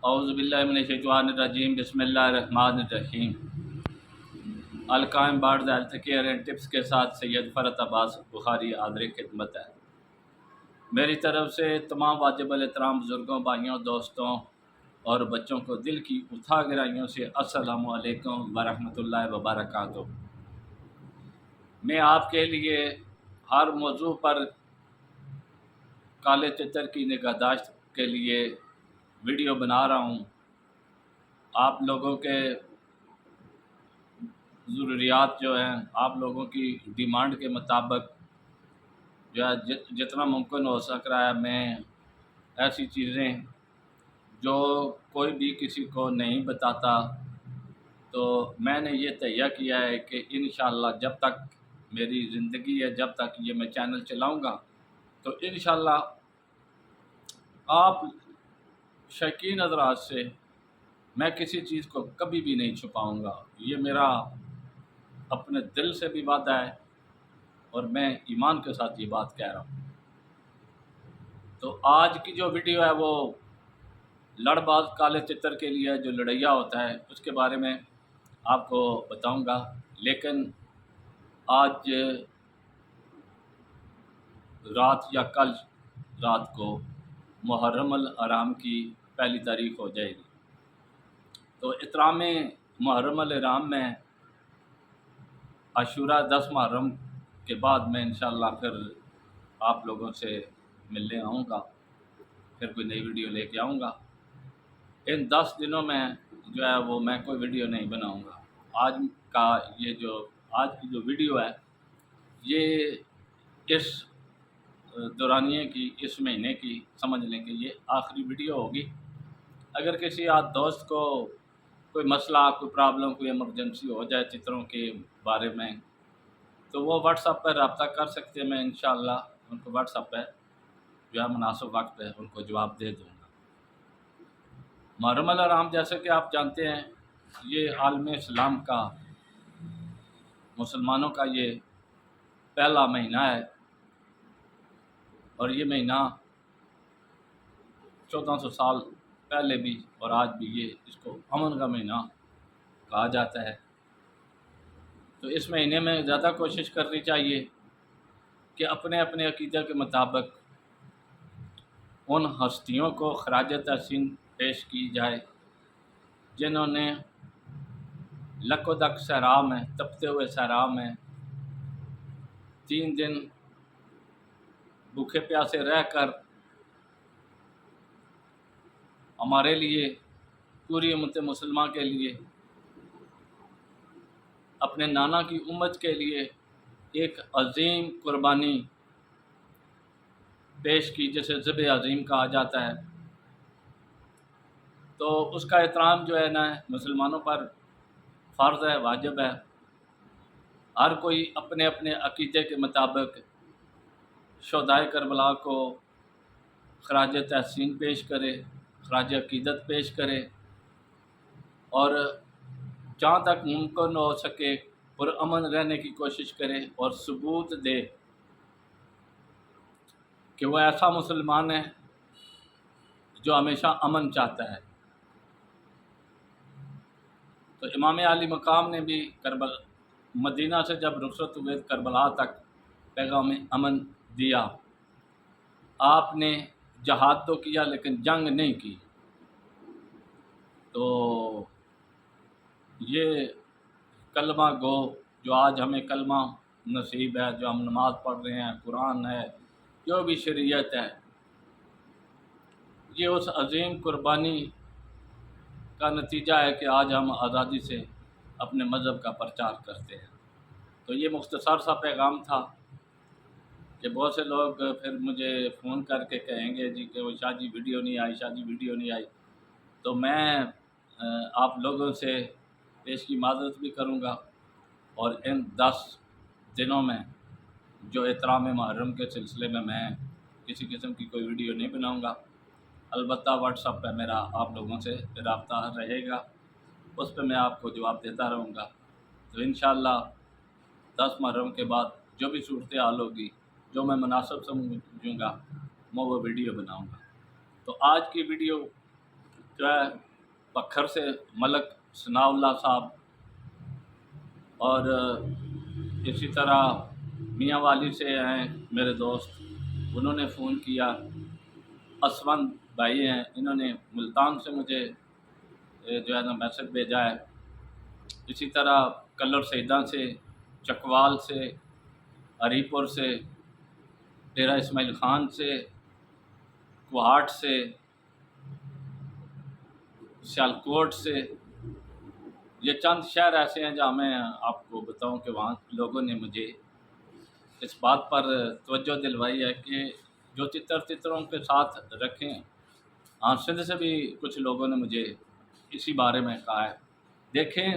اعوذ باللہ من الشیطان الرجیم بسم اللہ الرحمن الرحیم۔ القائم بارڈ ہیلتھ کیئر اینڈ ٹپس کے ساتھ سید فرحت عباس بخاری حاضر خدمت ہے۔ میری طرف سے تمام واجب الاحترام بزرگوں، بھائیوں، دوستوں اور بچوں کو دل کی اتھا گہرائیوں سے السلام علیکم ورحمۃ اللہ وبرکاتہ۔ میں آپ کے لیے ہر موضوع پر کالے تتر کی نگہداشت کے لیے ویڈیو بنا رہا ہوں۔ آپ لوگوں کے ضروریات جو ہیں، آپ لوگوں کی ڈیمانڈ کے مطابق جو ہے جتنا ممکن ہو سک رہا ہے، میں ایسی چیزیں جو کوئی بھی کسی کو نہیں بتاتا، تو میں نے یہ تہیہ کیا ہے کہ انشاءاللہ جب تک میری زندگی ہے، جب تک یہ میں چینل چلاؤں گا، تو انشاءاللہ آپ شائقین حضرات سے میں کسی چیز کو کبھی بھی نہیں چھپاؤں گا۔ یہ میرا اپنے دل سے بھی وعدہ ہے اور میں ایمان کے ساتھ یہ بات کہہ رہا ہوں۔ تو آج کی جو ویڈیو ہے وہ لڑ باز کالے تتر کے لیے جو لڑیا ہوتا ہے اس کے بارے میں آپ کو بتاؤں گا، لیکن آج رات یا کل رات کو محرم الحرام کی پہلی تاریخ ہو جائے گی، تو احترام محرم الحرام میں عاشورہ 10 محرم کے بعد میں انشاءاللہ پھر آپ لوگوں سے ملنے آؤں گا، پھر کوئی نئی ویڈیو لے کے آؤں گا۔ ان 10 دنوں میں جو ہے وہ میں کوئی ویڈیو نہیں بناؤں گا۔ آج کی جو ویڈیو ہے یہ اس دورانیے کی، اس مہینے کی سمجھ لیں کہ یہ آخری ویڈیو ہوگی۔ اگر کسی دوست کو کوئی مسئلہ، کوئی پرابلم، کوئی ایمرجنسی ہو جائے چتروں کے بارے میں، تو وہ واٹس ایپ پر رابطہ کر سکتے ہیں۔ میں انشاءاللہ ان کو واٹس ایپ پہ جو ہے مناسب وقت پہ ان کو جواب دے دوں گا۔ محرم الحرام جیسے کہ آپ جانتے ہیں، یہ عالم اسلام کا، مسلمانوں کا یہ پہلا مہینہ ہے، اور یہ مہینہ 1400 سال پہلے بھی اور آج بھی اس کو امن کا مہینہ کہا جاتا ہے۔ تو اس مہینے میں زیادہ کوشش کرنی چاہیے کہ اپنے اپنے عقیدے کے مطابق ان ہستیوں کو خراج تحسین پیش کی جائے جنہوں نے لکودک صحرا میں، تپتے ہوئے صحرا میں 3 دن بھوکے پیاسے رہ کر ہمارے لیے، پوری امت مسلمہ کے لیے، اپنے نانا کی امت کے لیے ایک عظیم قربانی پیش کی، جسے ذبح عظیم کہا جاتا ہے۔ تو اس کا احترام جو ہے نا مسلمانوں پر فرض ہے، واجب ہے۔ ہر کوئی اپنے اپنے عقیدے کے مطابق شہدائے کربلا کو خراج تحسین پیش کرے، خراج عقیدت پیش کرے، اور جہاں تک ممکن ہو سکے پرامن رہنے کی کوشش کرے، اور ثبوت دے کہ وہ ایسا مسلمان ہے جو ہمیشہ امن چاہتا ہے۔ تو امام علی مقام نے بھی مدینہ سے جب رخصت ہوئے کربلا تک پیغام امن دیا۔ آپ نے جہاد تو کیا لیکن جنگ نہیں کی۔ تو یہ کلمہ گو جو آج ہمیں کلمہ نصیب ہے، جو ہم نماز پڑھ رہے ہیں، قرآن ہے، جو بھی شریعت ہے، یہ اس عظیم قربانی کا نتیجہ ہے کہ آج ہم آزادی سے اپنے مذہب کا پرچار کرتے ہیں۔ تو یہ مختصر سا پیغام تھا کہ بہت سے لوگ پھر مجھے فون کر کے کہیں گے جی کہ وہ شاہ جی ویڈیو نہیں آئی، شاہ جی ویڈیو نہیں آئی۔ تو میں آپ لوگوں سے پیش کی معذرت بھی کروں گا، اور ان 10 دنوں میں جو احترام محرم کے سلسلے میں کسی قسم کی کوئی ویڈیو نہیں بناؤں گا۔ البتہ واٹس ایپ پہ میرا آپ لوگوں سے رابطہ رہے گا، اس پہ میں آپ کو جواب دیتا رہوں گا۔ تو انشاءاللہ 10 محرم کے بعد جو بھی صورتحال ہوگی، جو میں مناسب سمجھوں گا، میں وہ ویڈیو بناؤں گا۔ تو آج کی ویڈیو جو ہے پکھر سے ملک ثناء اللہ صاحب، اور اسی طرح میاں والی سے ہیں میرے دوست، انہوں نے فون کیا۔ اسمن بھائی ہیں، انہوں نے ملتان سے مجھے جو ہے نا میسج بھیجا ہے۔ اسی طرح کلر سیداں سے، چکوال سے، ہری پور سے، ڈیرہ اسماعیل خان سے، کوہاٹ سے، سیالکوٹ سے، یہ چند شہر ایسے ہیں جہاں میں آپ کو بتاؤں کہ وہاں لوگوں نے مجھے اس بات پر توجہ دلوائی ہے کہ جو تتروں کے ساتھ رکھیں۔ ہاں، سندھ سے بھی کچھ لوگوں نے مجھے اسی بارے میں کہا ہے۔ دیکھیں،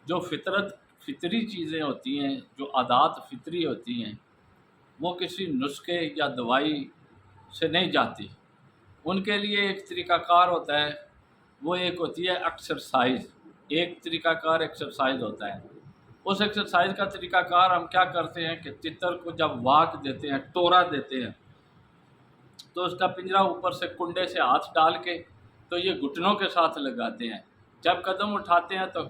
جو فطری چیزیں ہوتی ہیں، جو عادات فطری ہوتی ہیں، وہ کسی نسخے یا دوائی سے نہیں جاتی۔ ان کے لیے ایک طریقہ کار ہوتا ہے، وہ ایک ہوتی ہے ایکسرسائز۔ ایک طریقہ کار ایکسرسائز ہوتا ہے۔ اس ایکسرسائز کا طریقہ کار ہم کیا کرتے ہیں کہ تتر کو جب واک دیتے ہیں، ٹورا دیتے ہیں، تو اس کا پنجرا اوپر سے کنڈے سے ہاتھ ڈال کے تو یہ گھٹنوں کے ساتھ لگاتے ہیں۔ جب قدم اٹھاتے ہیں تو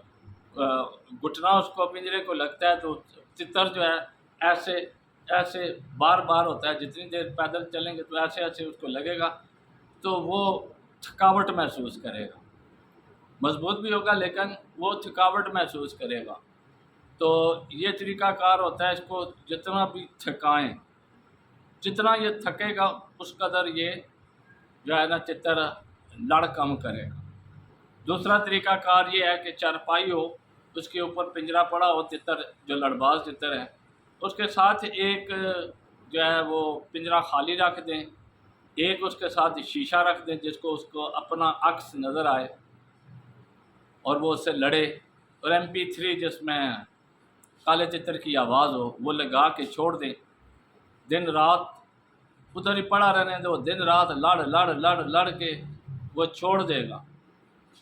گھٹنا اس کو پنجرے کو لگتا ہے، تو تتر جو ہے ایسے ایسے بار بار ہوتا ہے، جتنی دیر پیدل چلیں گے تو ایسے ایسے اس کو لگے گا، تو وہ تھکاوٹ محسوس کرے گا۔ مضبوط بھی ہوگا لیکن وہ تھکاوٹ محسوس کرے گا۔ تو یہ طریقہ کار ہوتا ہے، اس کو جتنا بھی تھکائیں، جتنا یہ تھکے گا اس قدر یہ جو ہے نا تتر لڑ کم کرے گا۔ دوسرا طریقہ کار یہ ہے کہ چارپائی ہو، اس کے اوپر پنجرا پڑا ہو، تتر جو لڑباز تتر ہے اس کے ساتھ ایک جو ہے وہ پنجرا خالی رکھ دیں، ایک اس کے ساتھ شیشہ رکھ دیں جس کو اس کو اپنا عکس نظر آئے اور وہ اس سے لڑے، اور MP3 جس میں کالے تتر کی آواز ہو وہ لگا کے چھوڑ دیں۔ دن رات ادھر ہی پڑا رہنے دے، وہ دن رات لڑ لڑ لڑ لڑ کے وہ چھوڑ دے گا،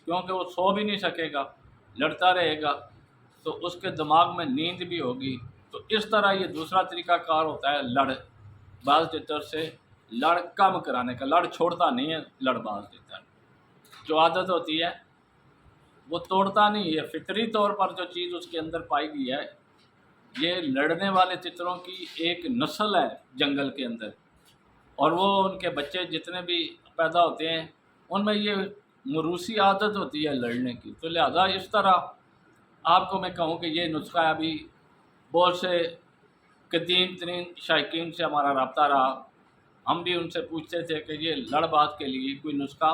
کیونکہ وہ سو بھی نہیں سکے گا، لڑتا رہے گا، تو اس کے دماغ میں نیند بھی ہوگی۔ تو اس طرح یہ دوسرا طریقہ کار ہوتا ہے لڑ باز تتر سے لڑ کم کرانے کا۔ لڑ چھوڑتا نہیں ہے لڑ باز تتر، جو عادت ہوتی ہے وہ توڑتا نہیں ہے۔ فطری طور پر جو چیز اس کے اندر پائی گئی ہے، یہ لڑنے والے تتروں کی ایک نسل ہے جنگل کے اندر، اور وہ ان کے بچے جتنے بھی پیدا ہوتے ہیں ان میں یہ موروثی عادت ہوتی ہے لڑنے کی۔ تو لہذا اس طرح آپ کو میں کہوں کہ یہ نسخہ ابھی بہت سے قدیم ترین شائقین سے ہمارا رابطہ رہا، ہم بھی ان سے پوچھتے تھے کہ یہ لڑ باز کے لیے کوئی نسخہ،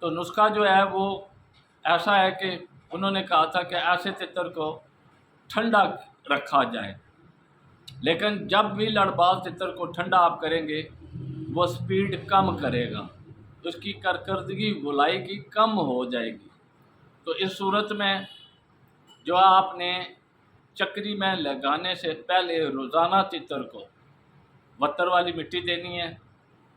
تو نسخہ جو ہے وہ ایسا ہے کہ انہوں نے کہا تھا کہ ایسے تتر کو ٹھنڈا رکھا جائے، لیکن جب بھی لڑ باز تتر کو ٹھنڈا آپ کریں گے وہ سپیڈ کم کرے گا، اس کی کارکردگی گولائی کی کم ہو جائے گی۔ تو اس صورت میں جو آپ نے چکری میں لگانے سے پہلے روزانہ تتر کو وتر والی مٹی دینی ہے۔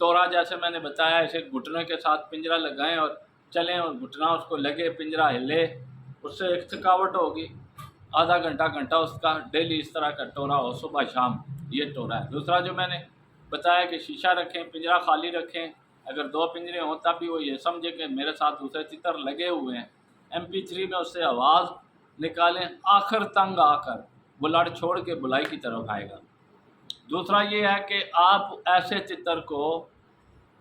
ٹورا جیسے میں نے بتایا، اسے گھٹنے کے ساتھ پنجرا لگائیں اور چلیں، اور گھٹنا اس کو لگے، پنجرا ہلے، اس سے ایک تھکاوٹ ہوگی، آدھا گھنٹہ اس کا ڈیلی اس طرح کا ٹورا ہو، صبح شام، یہ ٹورا ہے۔ دوسرا جو میں نے بتایا کہ شیشہ رکھیں، پنجرا خالی رکھیں، اگر 2 پنجرے ہوں تب بھی وہ یہ سمجھے کہ میرے ساتھ دوسرے تتر لگے ہوئے ہیں۔ MP3 میں اس سے آواز نکالیں، آخر تنگ آ کر وہ لڑ چھوڑ کے بلائی کی طرف آئے گا۔ دوسرا یہ ہے کہ آپ ایسے تتر کو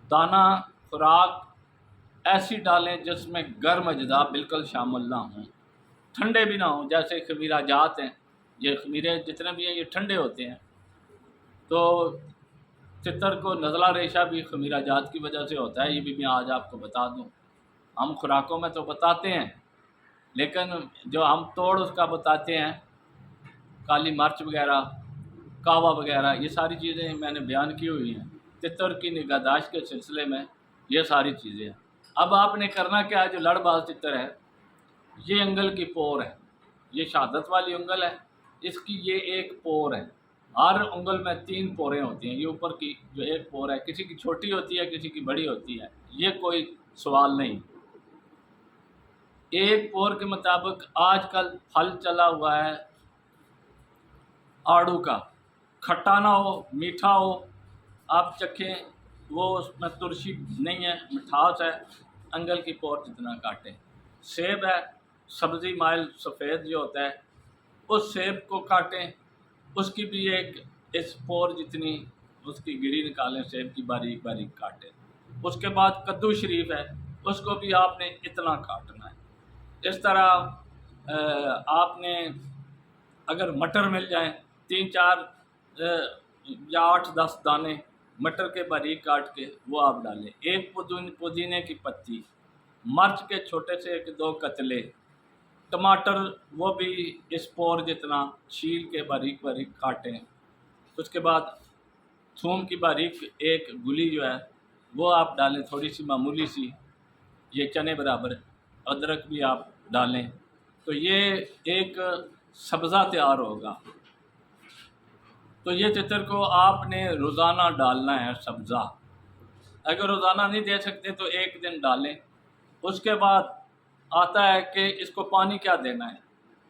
دانہ خوراک ایسی ڈالیں جس میں گرم اجزاء بالکل شامل نہ ہوں، ٹھنڈے بھی نہ ہوں، جیسے خمیرہ جات ہیں، یہ خمیرے جتنے بھی ہیں یہ ٹھنڈے ہوتے ہیں۔ تو تتر کو نزلہ ریشہ بھی خمیرہ جات کی وجہ سے ہوتا ہے، یہ بھی میں آج آپ کو بتا دوں۔ ہم خوراکوں میں تو بتاتے ہیں، لیکن جو ہم توڑ اس کا بتاتے ہیں، کالی مرچ وغیرہ، کہوہ وغیرہ، یہ ساری چیزیں میں نے بیان کی ہوئی ہیں۔ تتر کی نگہداشت کے سلسلے میں یہ ساری چیزیں ہیں۔ اب آپ نے کرنا کیا ہے، جو لڑ باز تتر ہے، یہ انگل کی پور ہے، یہ شہادت والی انگل ہے، اس کی یہ ایک پور ہے۔ ہر انگل میں 3 پوریں ہوتی ہیں، یہ اوپر کی جو ایک پور ہے، کسی کی چھوٹی ہوتی ہے، کسی کی بڑی ہوتی ہے، یہ کوئی سوال نہیں۔ ایک پور کے مطابق آج کل پھل چلا ہوا ہے آڑو کا، کھٹا نہ ہو، میٹھا ہو، آپ چکھیں، وہ اس میں ترشی نہیں ہے، مٹھاس ہے، انگل کی پور جتنا کاٹیں۔ سیب ہے سبزی مائل سفید جو ہوتا ہے، اس سیب کو کاٹیں، اس کی بھی ایک اس پور جتنی اس کی گری نکالیں، سیب کی باریک باریک کاٹیں۔ اس کے بعد کدو شریف ہے، اس کو بھی آپ نے اتنا کاٹنا ہے۔ اس طرح آپ نے اگر مٹر مل جائیں 3-4 یا 8-10 دانے مٹر کے باریک کاٹ کے وہ آپ ڈالیں، ایک پودینے کی پتی، مرچ کے چھوٹے سے 1-2 قطلے، ٹماٹر وہ بھی اس پور جتنا چھیل کے باریک باریک کاٹیں۔ اس کے بعد تھوم کی باریک ایک گلی جو ہے وہ آپ ڈالیں، تھوڑی سی معمولی سی، یہ چنے برابر، ادرک بھی آپ ڈالیں، تو یہ ایک سبزہ تیار ہوگا۔ تو یہ تتر کو آپ نے روزانہ ڈالنا ہے سبزہ، اگر روزانہ نہیں دے سکتے تو ایک دن ڈالیں۔ اس کے بعد آتا ہے کہ اس کو پانی کیا دینا ہے۔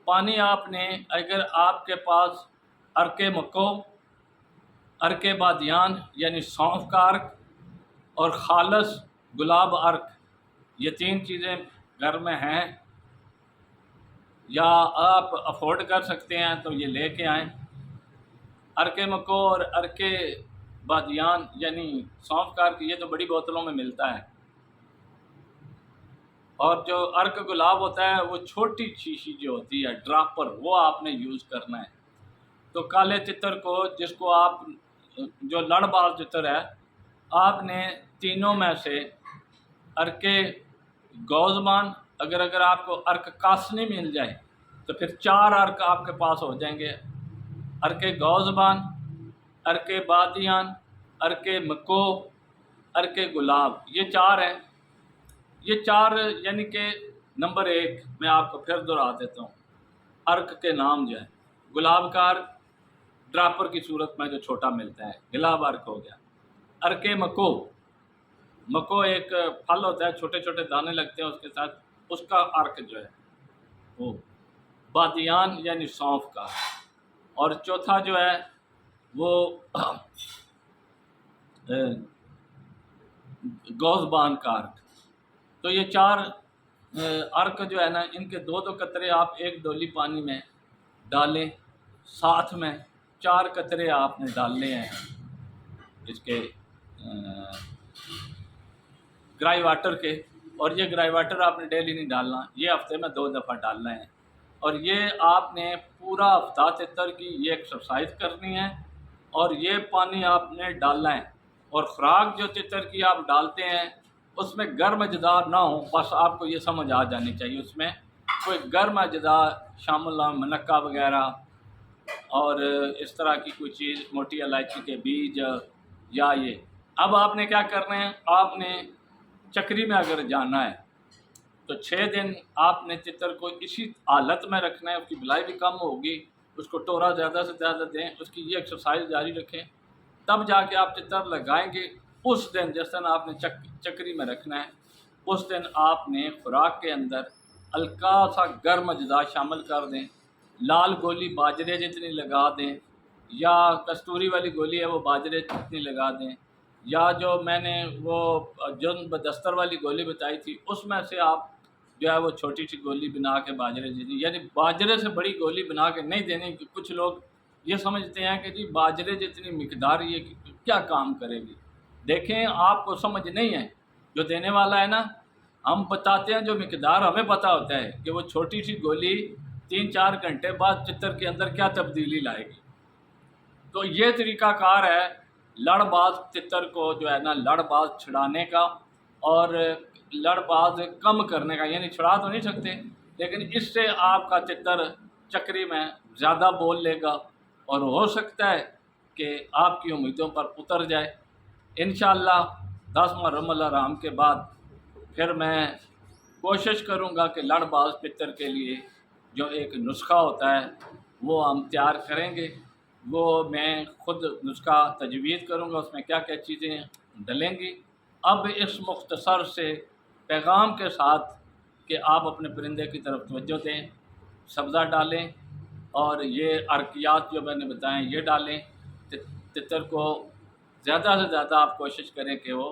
پانی آپ نے، اگر آپ کے پاس عرق مکو، عرق بادیان یعنی سونف کا عرق اور خالص گلاب عرق، یہ 3 چیزیں گھر میں ہیں یا آپ افورڈ کر سکتے ہیں تو یہ لے کے آئیں۔ عرق مکو اور عرق بادیان یعنی سونف کا عرق، یہ تو بڑی بوتلوں میں ملتا ہے، اور جو عرق گلاب ہوتا ہے وہ چھوٹی شیشی جو ہوتی ہے ڈراپر، وہ آپ نے یوز کرنا ہے۔ تو کالے تتر کو، جس کو آپ جو لڑ باز تتر ہے، آپ نے تینوں میں سے عرق گوزبان، اگر آپ کو عرق کاسنی مل جائے تو پھر 4 عرق آپ کے پاس ہو جائیں گے، عرق گوزبان، عرق بادیان، عرق مکو، عرق گلاب، یہ 4 ہیں۔ یہ 4 یعنی کہ نمبر 1 میں آپ کو پھر دہرا دیتا ہوں، عرق کے نام جو ہے، گلاب کا عرق ڈراپر کی صورت میں جو چھوٹا ملتا ہے، گلاب عرق ہو گیا۔ عرق مکو، مکو ایک پھل ہوتا ہے، چھوٹے چھوٹے دانے لگتے ہیں اس کے ساتھ، اس کا عرق جو ہے وہ بادیان یعنی سونف کا، اور چوتھا جو ہے وہ گوزبان کا عرق۔ تو یہ 4 عرق جو ہے نا، ان کے 2 قطرے آپ ایک ڈولی پانی میں ڈالیں، ساتھ میں 4 قطرے آپ نے ڈالنے ہیں اس کے گرائی واٹر کے، اور یہ گرائی واٹر آپ نے ڈیلی نہیں ڈالنا، یہ ہفتے میں 2 دفعہ ڈالنا ہے، اور یہ آپ نے پورا ہفتہ تتر کی یہ ایکسرسائز کرنی ہے، اور یہ پانی آپ نے ڈالنا ہے۔ اور خوراک جو تتر کی آپ ڈالتے ہیں اس میں گرم اجزاء نہ ہوں، بس آپ کو یہ سمجھ آ جانی چاہیے، اس میں کوئی گرم اجزاء شامل نہ، منقع وغیرہ اور اس طرح کی کوئی چیز، موٹی الائچی کے بیج یا یہ۔ اب آپ نے کیا کرنا ہے، آپ نے چکری میں اگر جانا ہے تو 6 دن آپ نے تتر کو اسی حالت میں رکھنا ہے، اس کی بلائی بھی کم ہوگی، اس کو ٹورا زیادہ سے زیادہ دیں، اس کی یہ ایکسرسائز جاری رکھیں، تب جا کے آپ تتر لگائیں گے۔ اس دن جس دن آپ نے چکری میں رکھنا ہے، اس دن آپ نے خوراک کے اندر ہلکا سا گرم اجزاء شامل کر دیں، لال گولی باجرے جتنی لگا دیں، یا کستوری والی گولی ہے وہ باجرے جتنی لگا دیں، یا جو میں نے وہ جن بدستر والی گولی بتائی تھی اس میں سے آپ جو ہے وہ چھوٹی سی گولی بنا کے باجرے جتنی، یعنی باجرے سے بڑی گولی بنا کے نہیں دینی، کہ کچھ لوگ یہ سمجھتے ہیں کہ جی باجرے جتنی مقدار یہ کیا کام کرے گی۔ دیکھیں آپ کو سمجھ نہیں ہے، جو دینے والا ہے نا، ہم بتاتے ہیں جو مقدار ہمیں پتہ ہوتا ہے کہ وہ چھوٹی سی گولی 3-4 گھنٹے بعد چتر کے اندر کیا تبدیلی لائے گی۔ تو یہ طریقہ کار ہے لڑ باز تتر کو جو ہے نا، لڑ باز چھڑانے کا اور لڑ باز کم کرنے کا، یعنی چھڑا تو نہیں سکتے لیکن اس سے آپ کا تتر چکری میں زیادہ بول لے گا اور ہو سکتا ہے کہ آپ کی امیدوں پر اتر جائے۔ انشاءاللہ 10 محرم الحرام کے بعد پھر میں کوشش کروں گا کہ لڑ باز تتر کے لیے جو ایک نسخہ ہوتا ہے وہ ہم تیار کریں گے، وہ میں خود نسخہ تجویز کروں گا، اس میں کیا کیا چیزیں ڈلیں گی۔ اب اس مختصر سے پیغام کے ساتھ کہ آپ اپنے پرندے کی طرف توجہ دیں، سبزہ ڈالیں، اور یہ عرقیات جو میں نے بتائیں یہ ڈالیں۔ تتر کو زیادہ سے زیادہ آپ کوشش کریں کہ وہ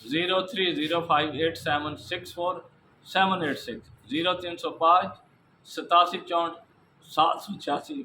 03058764-786, 0305 8764 786।